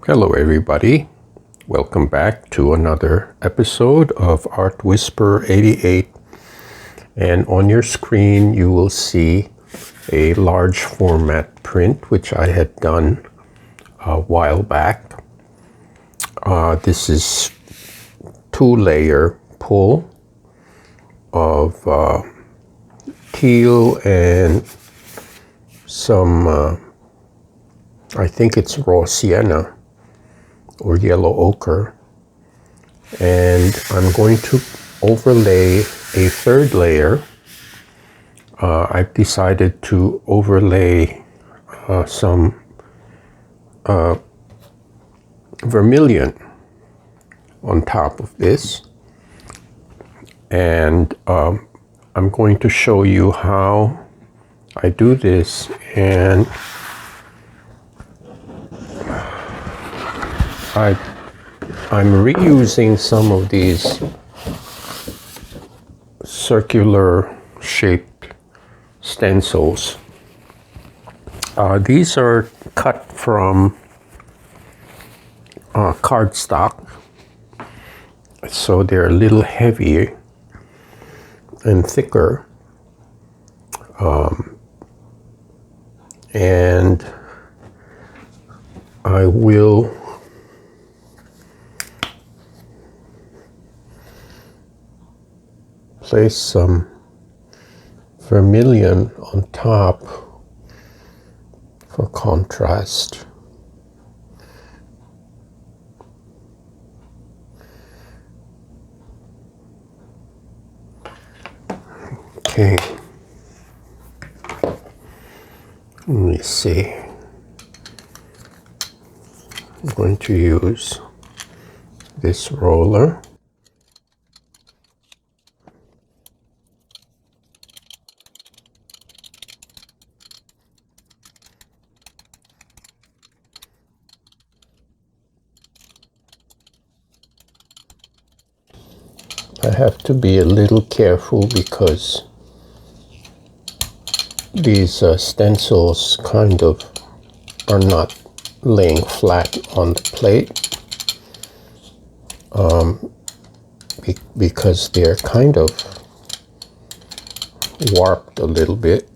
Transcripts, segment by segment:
Hello everybody, welcome back to another episode of Art Whisper 88, and on your screen you will see a large format print which I had done a while back. This is 2-layer pull of teal and some, I think it's raw sienna or yellow ochre, and I'm going to overlay a third layer. I've decided to overlay some vermilion on top of this, and I'm going to show you how I do this. And I'm reusing some of these circular shaped stencils. These are cut from cardstock, so they're a little heavier and thicker, and I will place some vermilion on top for contrast. Okay, let me see. I'm going to use this roller. I have to be a little careful because these stencils kind of are not laying flat on the plate, because they're kind of warped a little bit.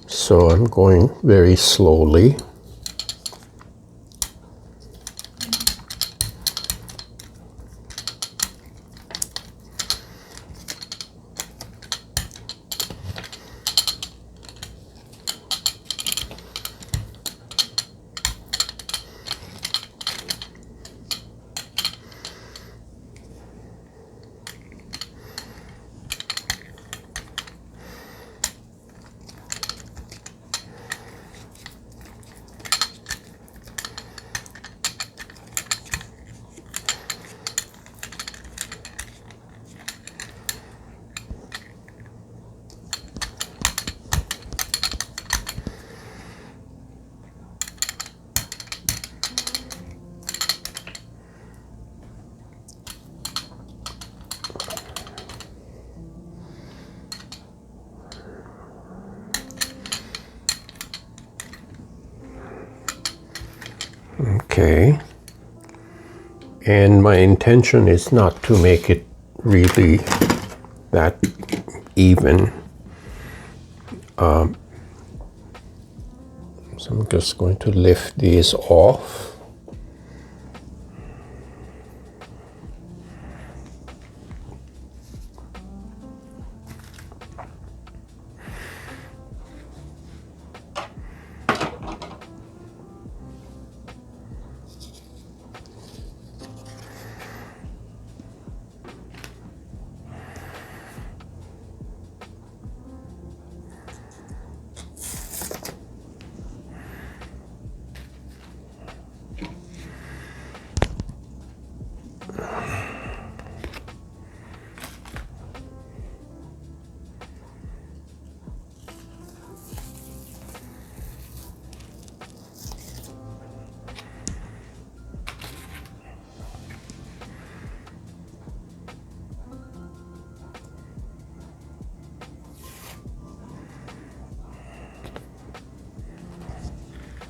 So I'm going very slowly. Okay, and my intention is not to make it really that even. So I'm just going to lift these off.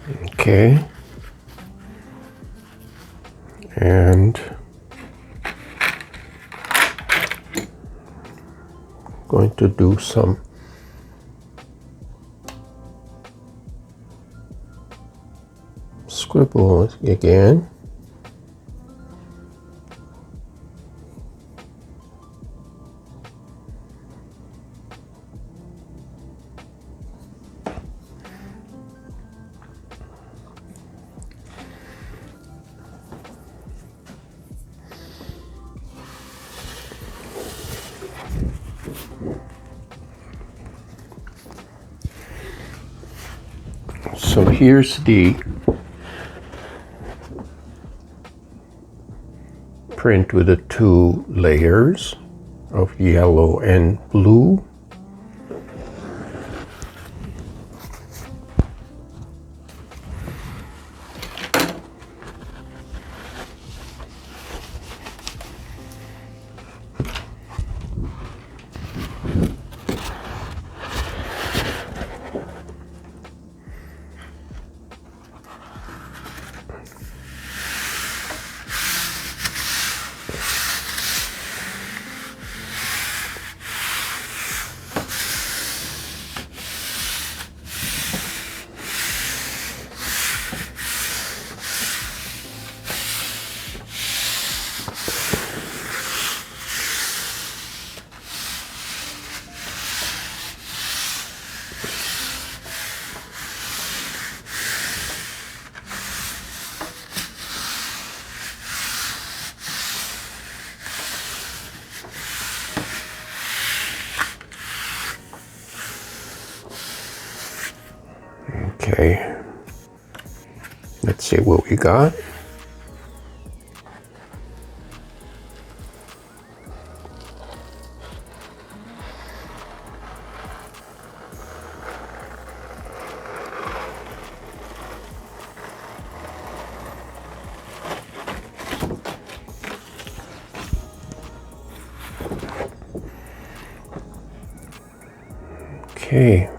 Okay. And going to do some scribble again. So here's the print with the two layers of yellow and blue. Okay, let's see what we got. Okay.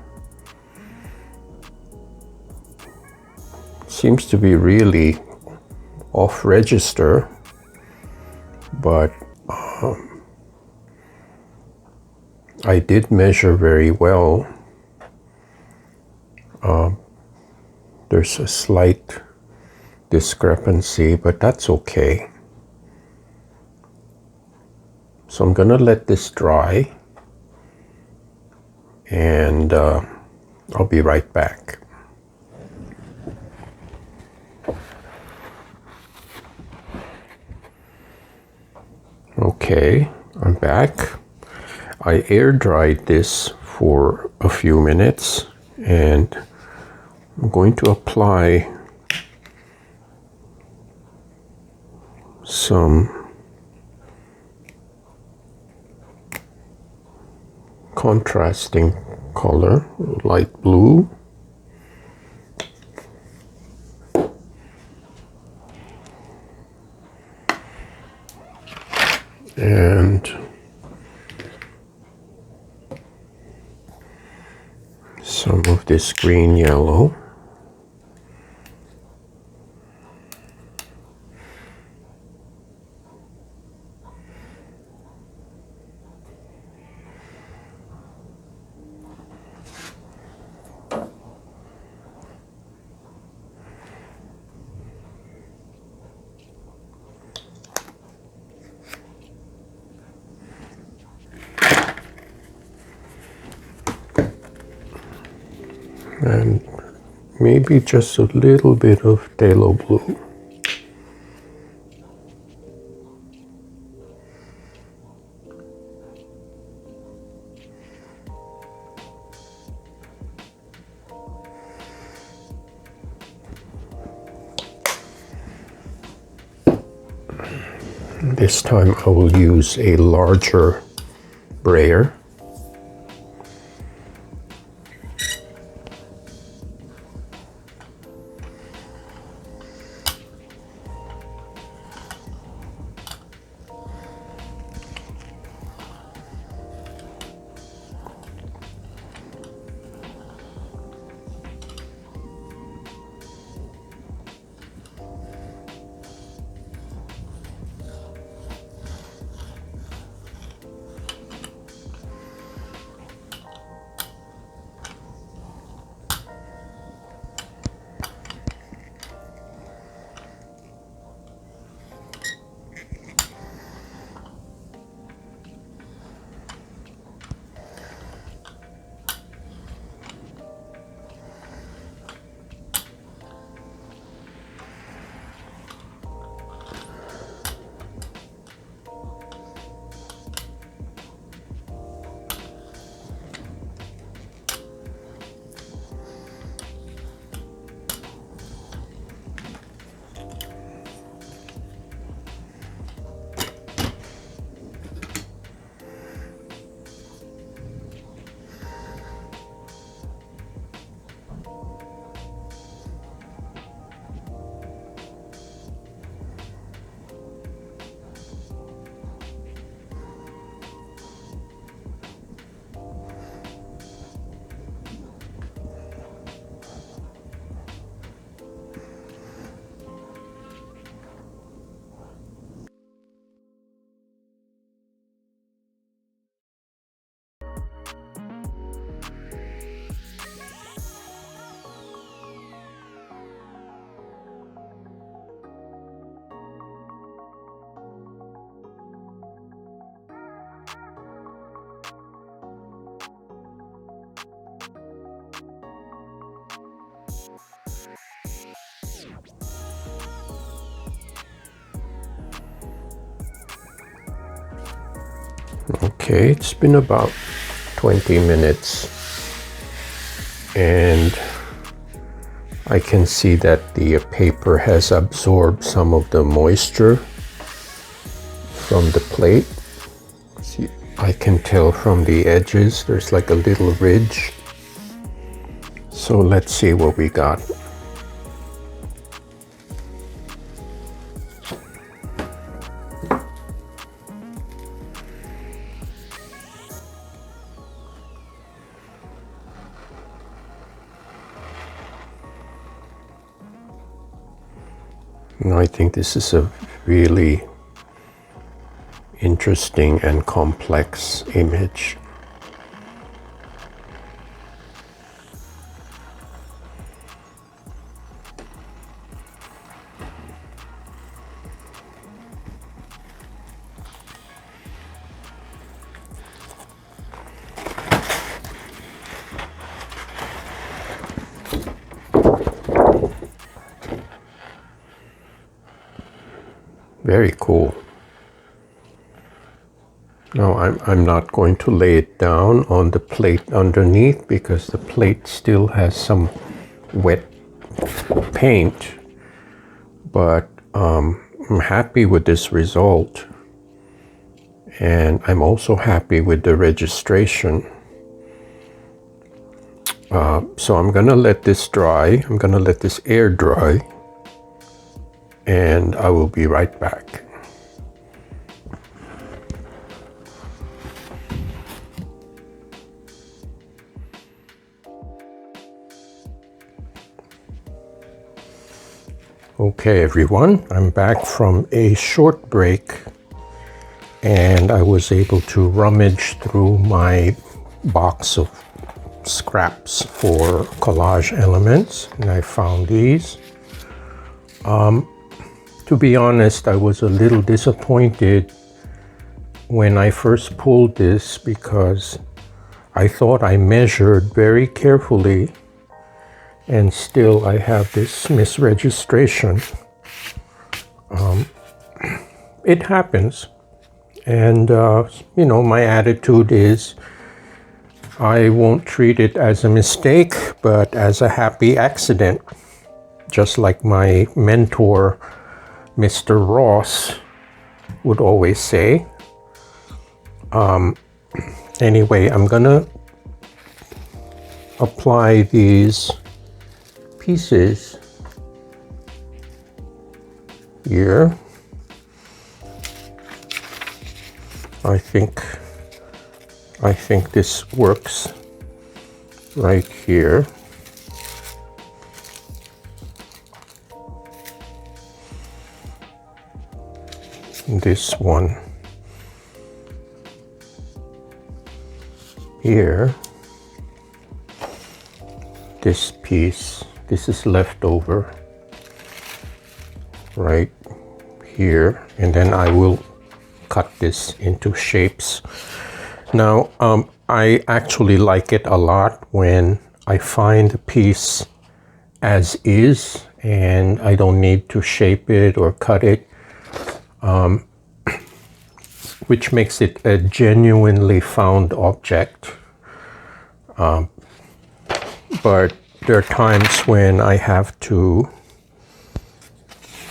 Seems to be really off register, but I did measure very well. There's a slight discrepancy, but that's okay. So I'm gonna let this dry, and I'll be right back. Okay, I'm back. I air dried this for a few minutes, and I'm going to apply some contrasting color, light blue. And some of this green yellow. And maybe just a little bit of phthalo blue. This time I will use a larger brayer. Okay, it's been about 20 minutes and I can see that the paper has absorbed some of the moisture from the plate. See, I can tell from the edges there's like a little ridge. So let's see what we got. I think this is a really interesting and complex image. Very cool. Now I'm not going to lay it down on the plate underneath because the plate still has some wet paint, but I'm happy with this result, and I'm also happy with the registration. So I'm gonna let this dry. I'm gonna let this air dry, and I will be right back. Okay everyone, I'm back from a short break and I was able to rummage through my box of scraps for collage elements and I found these. To be honest, I was a little disappointed when I first pulled this because I thought I measured very carefully and still I have this misregistration. It happens, and you know, my attitude is I won't treat it as a mistake but as a happy accident, just like my mentor Mr. Ross would always say. Anyway, I'm gonna apply these pieces here. I think this works right here. This one here. This piece, this is left over right here, and then I will cut this into shapes. Now, I actually like it a lot when I find a piece as is and I don't need to shape it or cut it, which makes it a genuinely found object. But there are times when I have to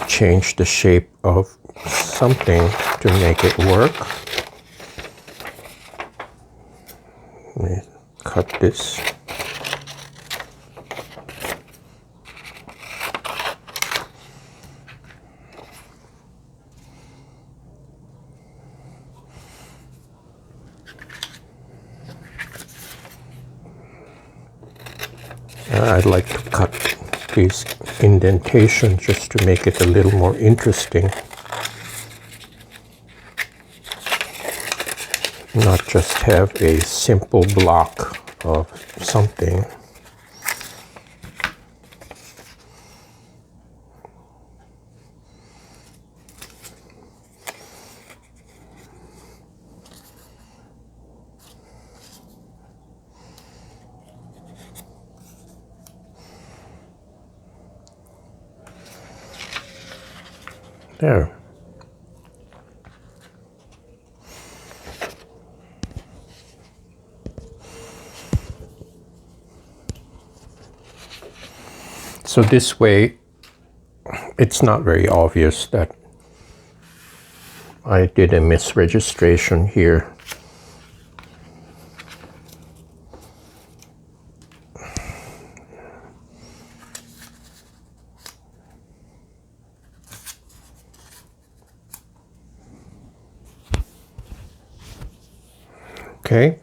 change the shape of something to make it work. Let me cut this. I'd like to cut these indentations just to make it a little more interesting. Not just have a simple block of something. There. So this way, it's not very obvious that I did a misregistration here. Okay.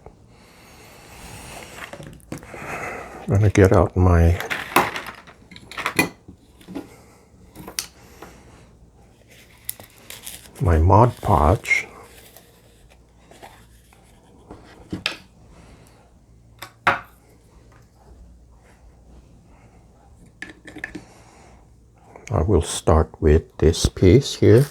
I'm going to get out my Mod Podge. I will start with this piece here.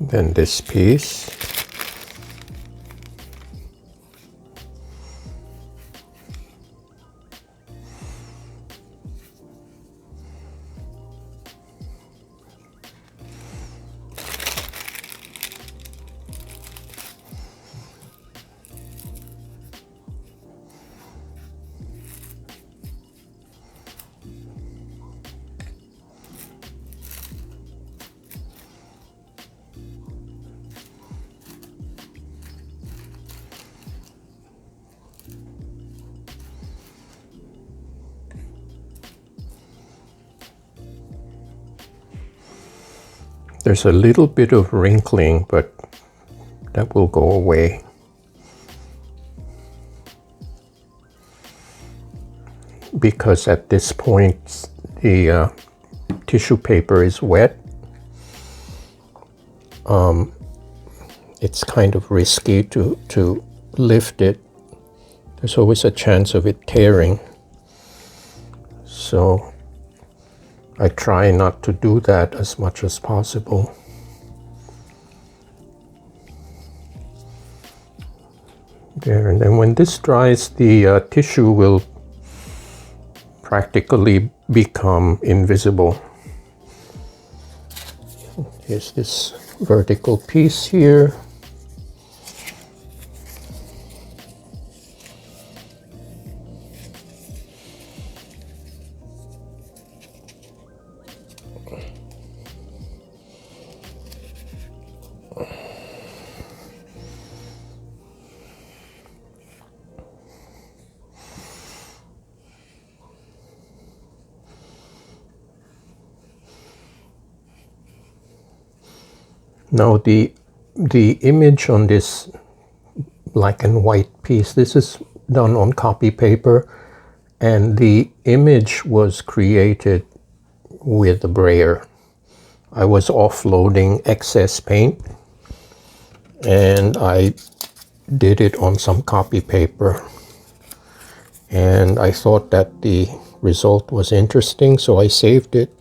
Then this piece. There's a little bit of wrinkling, but that will go away. Because at this point the tissue paper is wet. It's kind of risky to lift it. There's always a chance of it tearing. So I try not to do that as much as possible. There, and then when this dries, the tissue will practically become invisible. Here's this vertical piece here. Now the image on this black and white piece, this is done on copy paper, and the image was created with a brayer. I was offloading excess paint and I did it on some copy paper, and I thought that the result was interesting, so I saved it.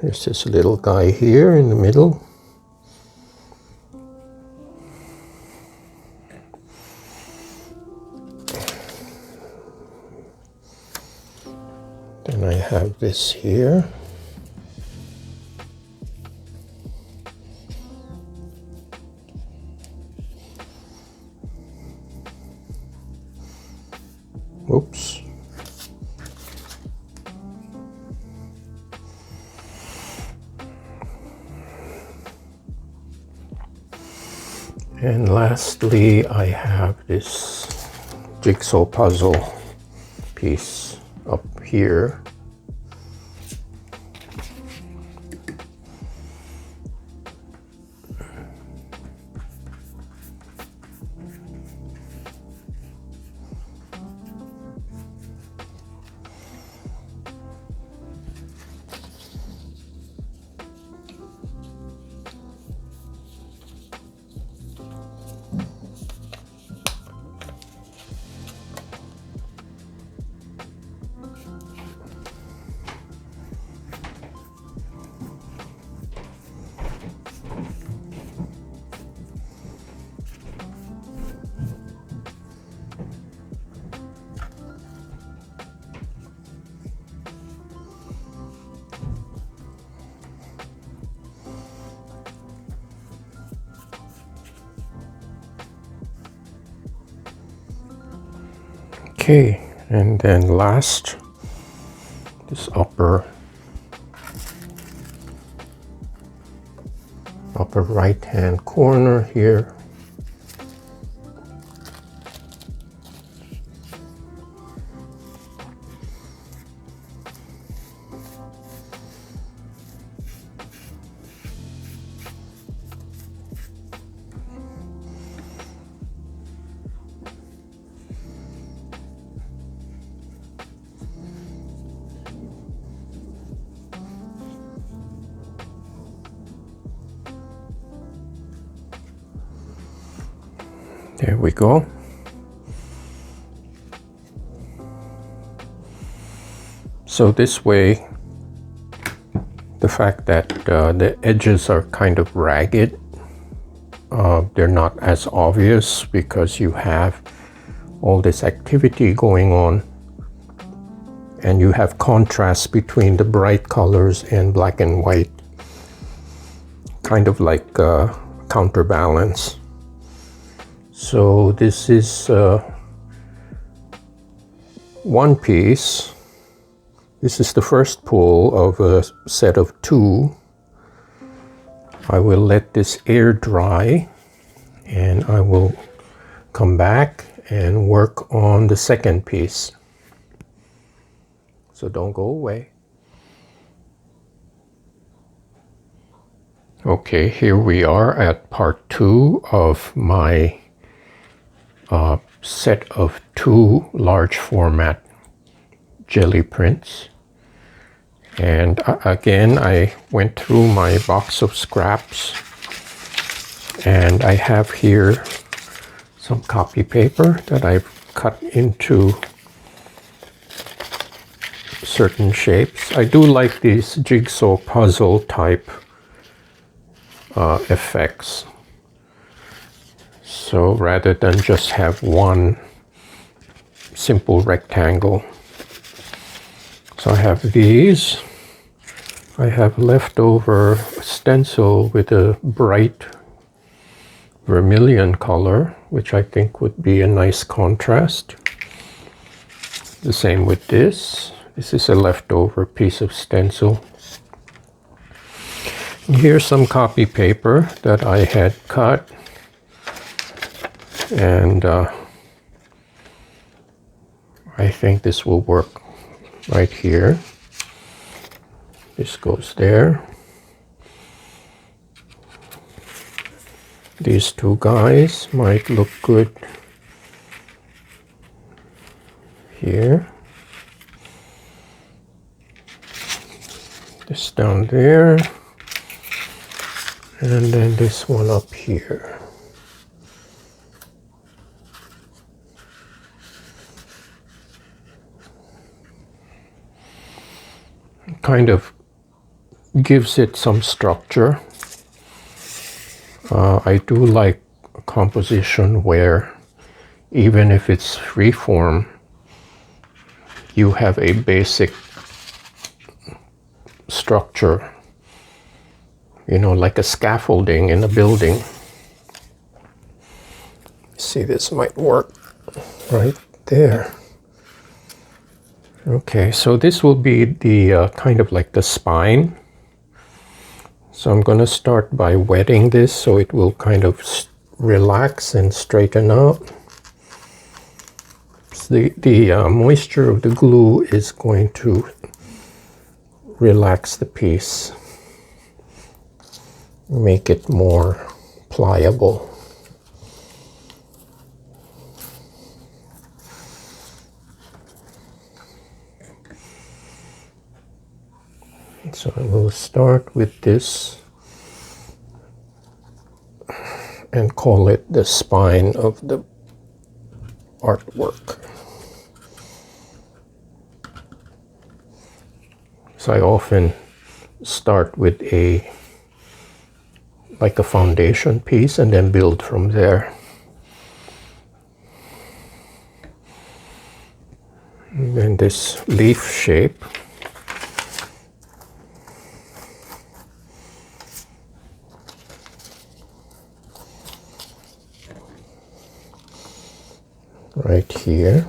There's this little guy here in the middle. Then I have this here. Oops. And lastly, I have this jigsaw puzzle piece up here. Okay, and then last, this upper right hand corner here. There we go. So this way, the fact that the edges are kind of ragged, they're not as obvious because you have all this activity going on and you have contrast between the bright colors and black and white, kind of like counterbalance. So this is one piece. This is the first pull of a set of 2. I will let this air dry and I will come back and work on the second piece. So don't go away. Okay, here we are at part 2 of my set of 2 large format jelly prints. And again, I went through my box of scraps and I have here some copy paper that I've cut into certain shapes. I do like these jigsaw puzzle type effects. So rather than just have one simple rectangle. So I have these. I have leftover stencil with a bright vermilion color, which I think would be a nice contrast. The same with this. This is a leftover piece of stencil. And here's some copy paper that I had cut. And I think this will work right here. This goes there. These 2 guys might look good here. This down there. And then this one up here. Kind of gives it some structure. I do like a composition where even if it's freeform, you have a basic structure, you know, like a scaffolding in a building. See, this might work right there. Okay, so this will be the kind of like the spine. So I'm going to start by wetting this so it will kind of relax and straighten out. So the moisture of the glue is going to relax the piece, make it more pliable. So I will start with this and call it the spine of the artwork. So I often start with like a foundation piece and then build from there. And then this leaf shape. Right here.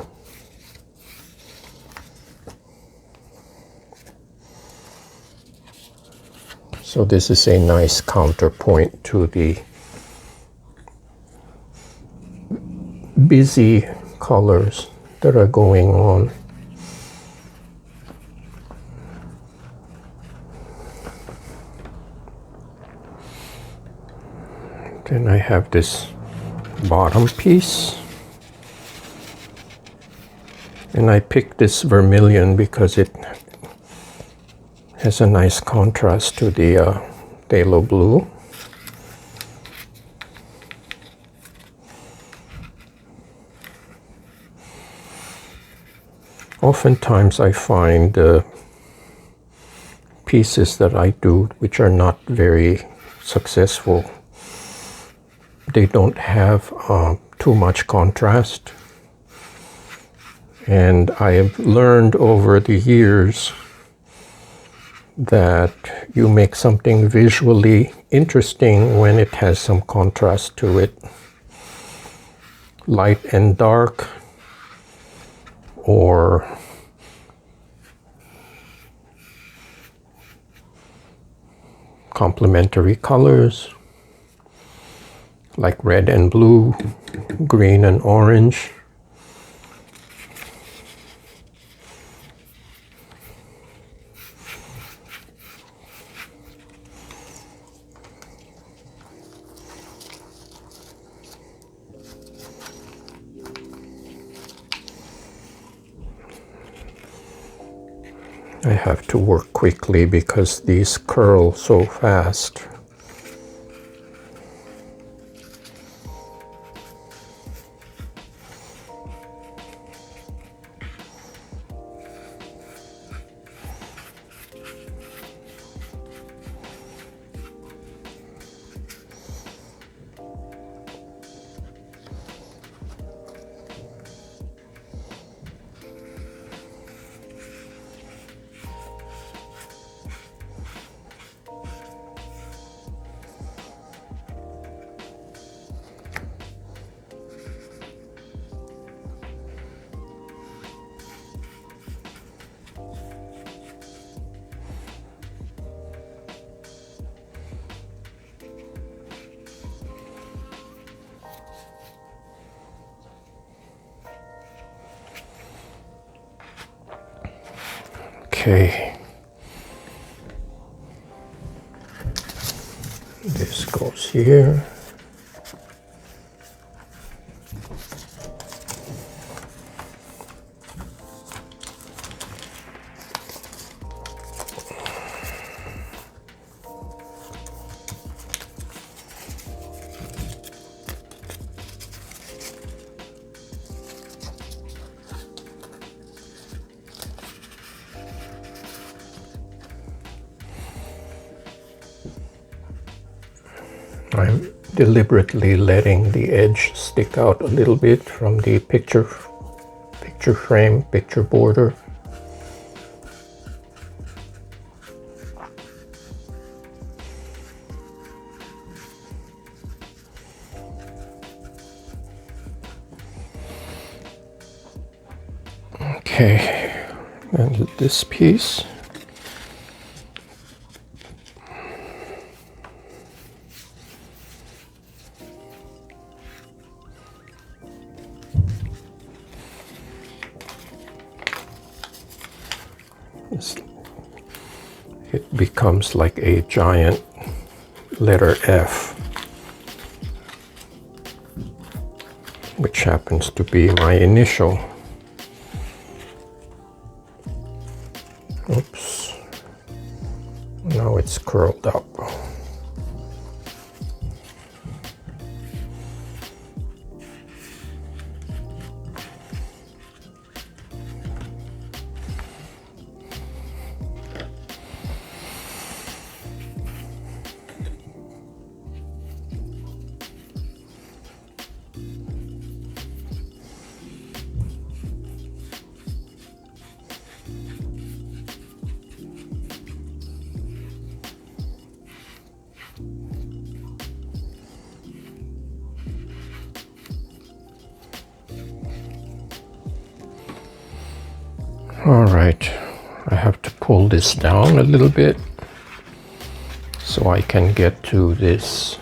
So this is a nice counterpoint to the busy colors that are going on. Then I have this bottom piece, and I picked this vermilion because it has a nice contrast to the phthalo blue. Oftentimes I find pieces that I do which are not very successful, they don't have too much contrast. And I have learned over the years that you make something visually interesting when it has some contrast to it. Light and dark, or complementary colors like red and blue, green and orange. I have to work quickly because these curl so fast. Okay, this goes here. I'm deliberately letting the edge stick out a little bit from the picture frame, picture border. Okay, and this piece. It becomes like a giant letter F, which happens to be my initial. Oops, now it's curled up. All right, I have to pull this down a little bit so I can get to this.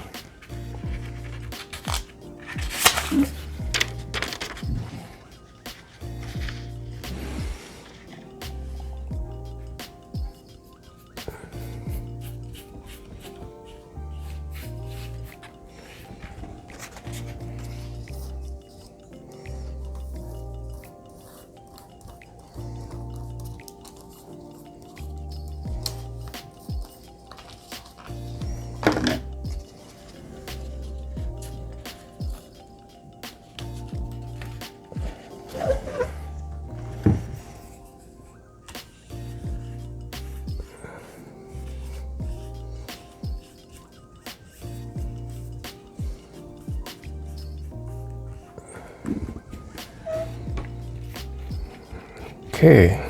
Okay.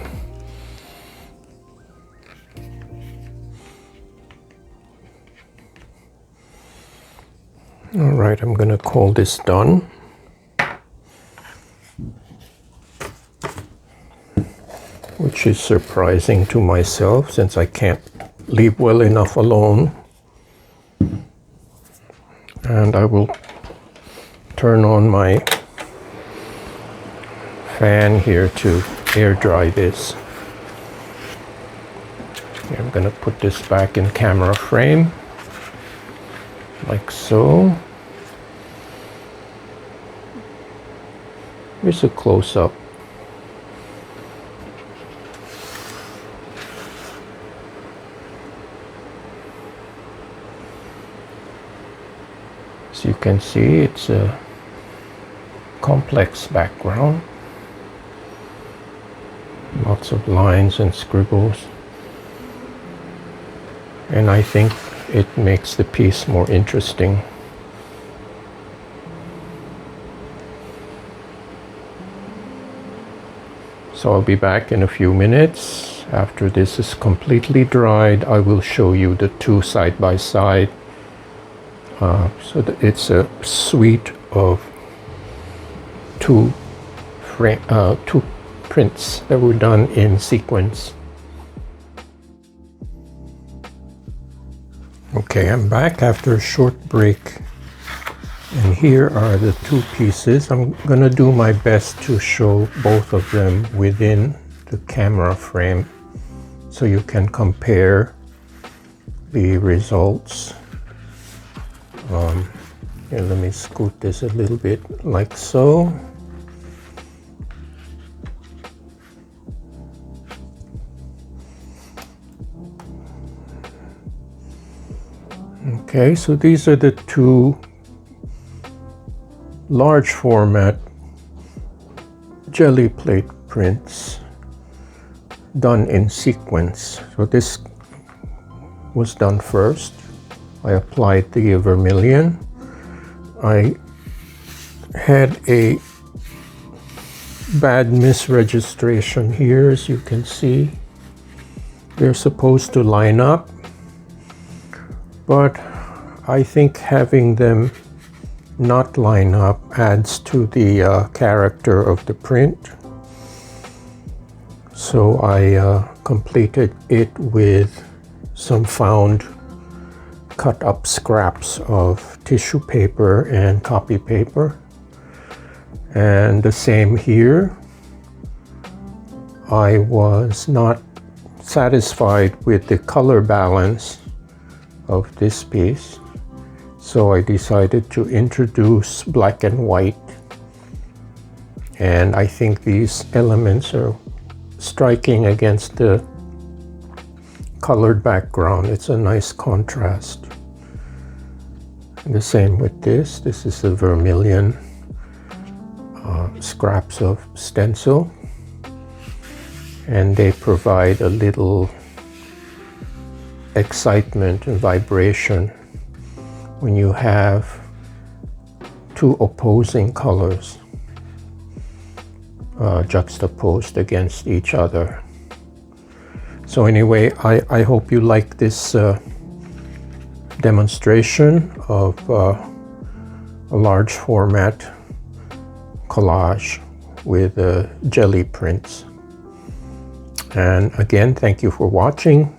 All right, I'm going to call this done. Which is surprising to myself since I can't leave well enough alone. And I will turn on my fan here to air dry this. Okay, I'm going to put this back in camera frame like so. Here's a close-up. As you can see, it's a complex background. Lots of lines and scribbles. And I think it makes the piece more interesting. So I'll be back in a few minutes. After this is completely dried, I will show you the two side by side. So that it's a suite of two prints that were done in sequence. Okay, I'm back after a short break, and here are the two pieces. I'm gonna do my best to show both of them within the camera frame so you can compare the results. Here, let me scoot this a little bit like so. Okay, so these are the two large format jelly plate prints done in sequence. So this was done first. I applied the vermilion. I had a bad misregistration here, as you can see. They're supposed to line up, but I think having them not line up adds to the character of the print. So I completed it with some found cut up scraps of tissue paper and copy paper. And the same here. I was not satisfied with the color balance of this piece, so I decided to introduce black and white, and I think these elements are striking against the colored background. It's a nice contrast. And the same with this. This is the vermilion scraps of stencil, and they provide a little excitement and vibration when you have two opposing colors juxtaposed against each other. So anyway, I hope you like this demonstration of a large format collage with jelly prints. And again, thank you for watching.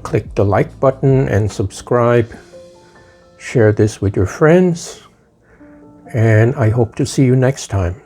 click the like button and subscribe. Share this with your friends. And I hope to see you next time.